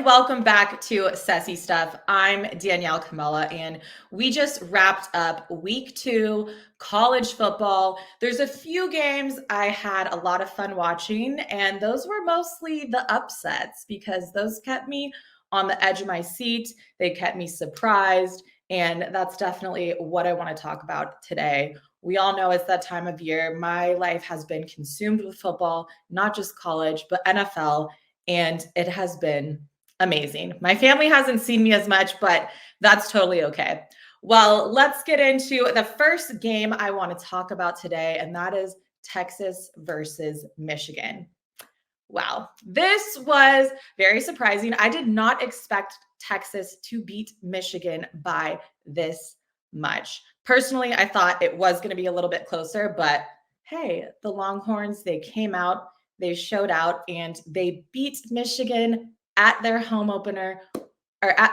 welcome back to Sassy Stuff. I'm Danielle Camella, and we just wrapped up week 2 college football. There's a few games I had a lot of fun watching, and those were mostly the upsets because those kept me on the edge of my seat. They kept me surprised, and that's definitely what I want to talk about today. We all know it's that time of year. My life has been consumed with football, not just college, but NFL, and it has been amazing. My family hasn't seen me as much, but that's totally okay. Well, let's get into the first game I want to talk about today, and that is Texas versus Michigan. Wow, this was very surprising. I did not expect Texas to beat Michigan by this much. Personally, I thought it was going to be a little bit closer, but hey, the Longhorns, they came out, they showed out, and they beat Michigan at their home opener,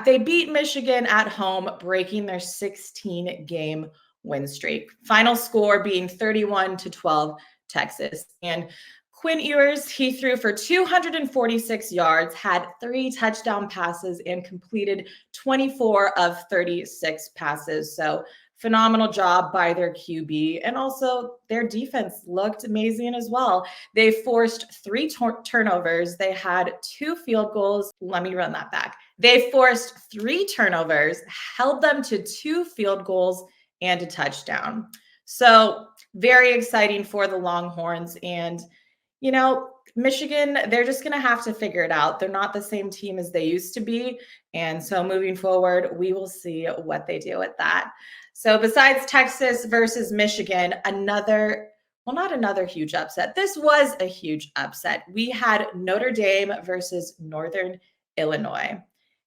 they beat Michigan at home, breaking their 16-game win streak. Final score being 31-12 Texas. And Quinn Ewers, he threw for 246 yards, had 3 touchdown passes, and completed 24 of 36 passes. So phenomenal job by their QB. And also their defense looked amazing as well. They forced 3 turnovers. They had 2 field goals. Let me run that back. They forced 3 turnovers, held them to 2 field goals and a touchdown. So very exciting for the Longhorns. And, you know, Michigan, they're just going to have to figure it out. They're not the same team as they used to be. And so moving forward, we will see what they do with that. So besides Texas versus Michigan, not another huge upset. This was a huge upset. We had Notre Dame versus Northern Illinois.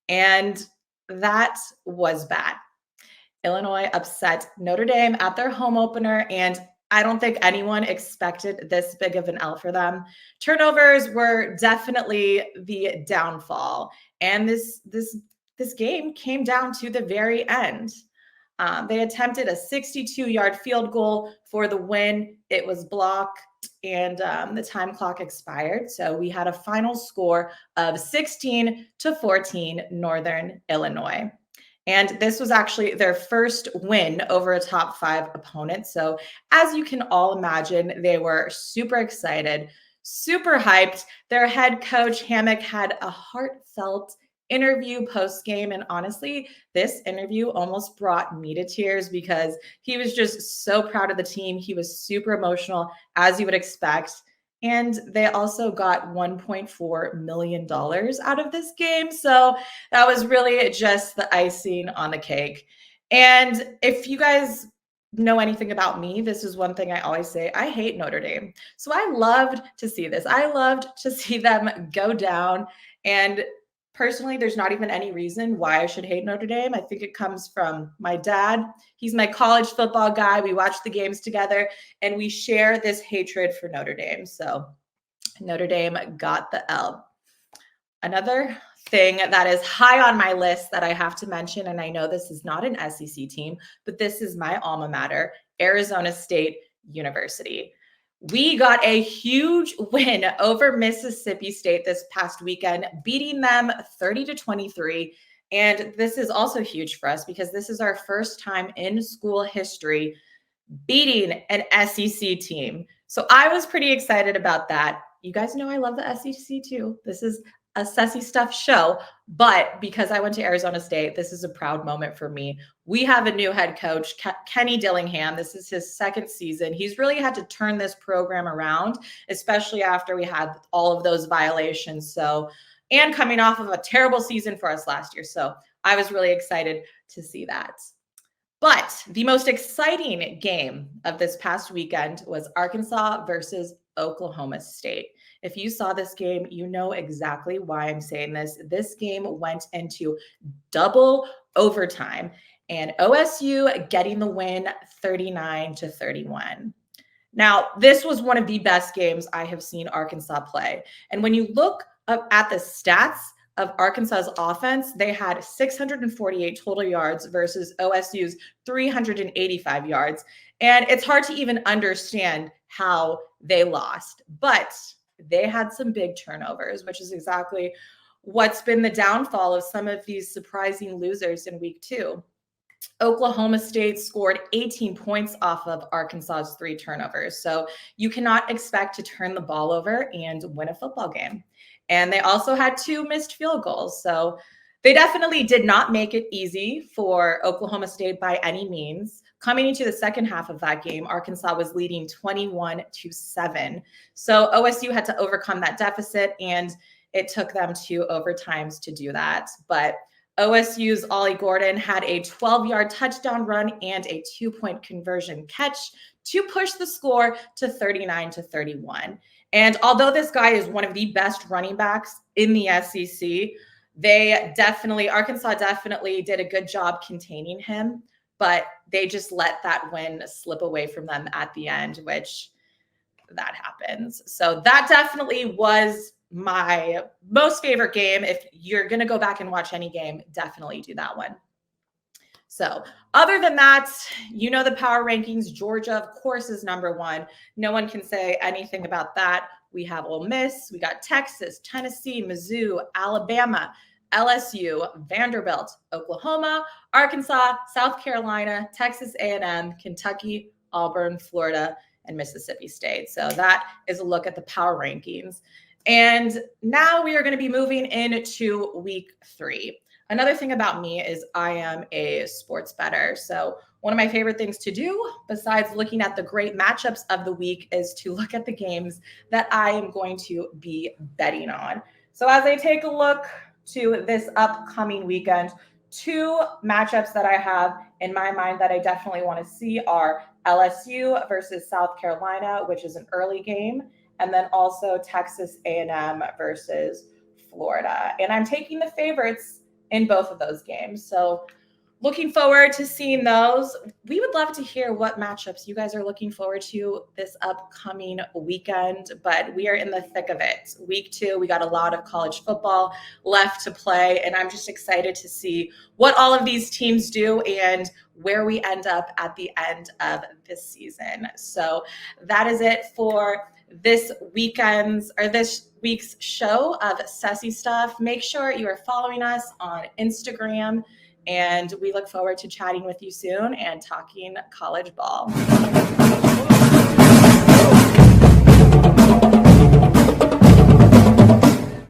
And that was bad. Illinois upset Notre Dame at their home opener, and I don't think anyone expected this big of an L for them. Turnovers were definitely the downfall, and this game came down to the very end. They attempted a 62-yard field goal for the win. It was blocked, and the time clock expired. So we had a final score of 16-14 Northern Illinois. And this was actually their first win over a top 5 opponent. So as you can all imagine, they were super excited, super hyped. Their head coach, Hammock, had a heartfelt interview post game. And honestly, this interview almost brought me to tears because he was just so proud of the team. He was super emotional, as you would expect. And they also got $1.4 million out of this game. So that was really just the icing on the cake. And if you guys know anything about me, this is one thing I always say: I hate Notre Dame. So I loved to see this. I loved to see them go down. And personally, there's not even any reason why I should hate Notre Dame. I think it comes from my dad. He's my college football guy. We watch the games together, and we share this hatred for Notre Dame. So Notre Dame got the L. Another thing that is high on my list that I have to mention, and I know this is not an SEC team, but this is my alma mater, Arizona State University. We got a huge win over Mississippi State this past weekend, beating them 30-23. And this is also huge for us because this is our first time in school history beating an SEC team. So I was pretty excited about that. You guys know I love the SEC too. This is a Sassy Stuff show, but because I went to Arizona State, this is a proud moment for me. We have a new head coach, Kenny Dillingham. This is his 2nd season. He's really had to turn this program around, especially after we had all of those violations. So, and coming off of a terrible season for us last year. So I was really excited to see that. But the most exciting game of this past weekend was Arkansas versus Oklahoma State. If you saw this game, you know exactly why I'm saying this. This game went into double overtime, and OSU getting the win 39-31. Now, this was one of the best games I have seen Arkansas play. And when you look up at the stats of Arkansas's offense, they had 648 total yards versus OSU's 385 yards. And it's hard to even understand how they lost. But they had some big turnovers, which is exactly what's been the downfall of some of these surprising losers in week 2? Oklahoma State scored 18 points off of Arkansas's 3 turnovers. So you cannot expect to turn the ball over and win a football game. And they also had 2 missed field goals. So they definitely did not make it easy for Oklahoma State by any means. Coming into the second half of that game, Arkansas was leading 21-7. So OSU had to overcome that deficit, and it took them 2 overtimes to do that. But OSU's Ollie Gordon had a 12-yard touchdown run and a 2-point conversion catch to push the score to 39-31. And although this guy is one of the best running backs in the SEC, Arkansas definitely did a good job containing him, but they just let that win slip away from them at the end, which that happens. So that definitely was my most favorite game. If you're going to go back and watch any game, definitely do that one. So other than that, you know the power rankings. Georgia, of course, is number 1. No one can say anything about that. We have Ole Miss. We got Texas, Tennessee, Mizzou, Alabama, LSU, Vanderbilt, Oklahoma, Arkansas, South Carolina, Texas A&M, Kentucky, Auburn, Florida, and Mississippi State. So that is a look at the power rankings. And now we are going to be moving into week 3. Another thing about me is I am a sports bettor. So one of my favorite things to do, besides looking at the great matchups of the week, is to look at the games that I am going to be betting on. So as I take a look to this upcoming weekend, 2 matchups that I have in my mind that I definitely want to see are LSU versus South Carolina, which is an early game, and then also Texas A&M versus Florida. And I'm taking the favorites in both of those games. So looking forward to seeing those. We would love to hear what matchups you guys are looking forward to this upcoming weekend, but we are in the thick of it. Week 2, we got a lot of college football left to play, and I'm just excited to see what all of these teams do and where we end up at the end of this season. So that is it for this week's show of Sassy Stuff. Make sure you are following us on Instagram, and we look forward to chatting with you soon and talking college ball.